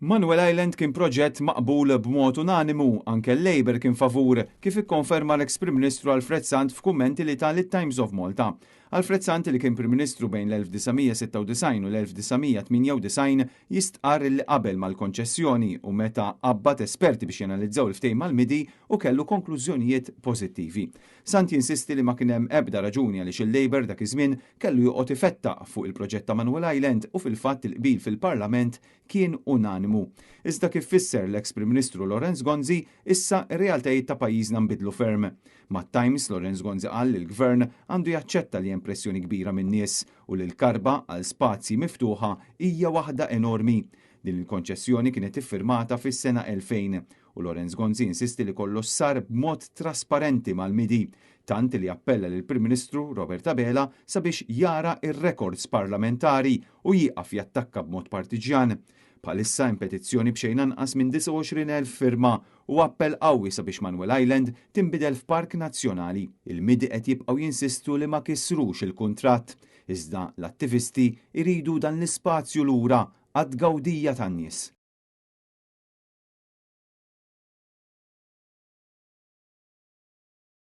Manuel Island kien proġett maqbul b'mod unanimu, anke l-Labor kien favur, kif ikkonferma l-eks-Prim Ministru Alfred Sant f'kummenti li tal Times of Malta. Alfred Sant li kien Prim Ministru bejn l-1996 u l-1998 jistqar li qabel mal-konċessjoni u meta qabbat esperti biex jenalizzaw l-ftehim mal-midi u kellu konklużjonijiet pożittivi. Sant jinsisti li ma kien hemm ebda raġuni għaliex il-Labor dak iż-żmien kellu joqgħod ifettaq fuq il-proġett ta' Manuel Island u fil-fatt il-qbil fil-Parlament kien unanimu. Iżda kif fisser l-eks-Prim Ministru Lorenz Gonzi, issa r-realtajiet ta' pajjiżna nbidlu ferm. Mat-Times Lorenz Gonzi qal li l-Gvern għandu jaċċetta li hemm pressjoni kbira min-nies u li l-karba għal spazji miftuħa hija waħda enormi. Din il-konċessjoni kienet iffirmata fis-sena 2000 u Lorenz Gonzi insisti li kollox sar b'mod trasparenti mal-midi, tant li appella lil Prim Ministru Robert Abela sabiex jara ir-rekords parlamentari u jieqaf jattakka b'mod partiġjan. Bħalissa hemm petizzjoni b'xejn anqas minn 29,000 firma u appell qawwi sabiex Manuel Island tinbidel f'Park Nazzjonali. Il-midi qed jibqgħu jinsistu li ma kissrux il-kuntratt, iżda l-attivisti jridu dan l-ispazju lura għad-gawdija tan-nies.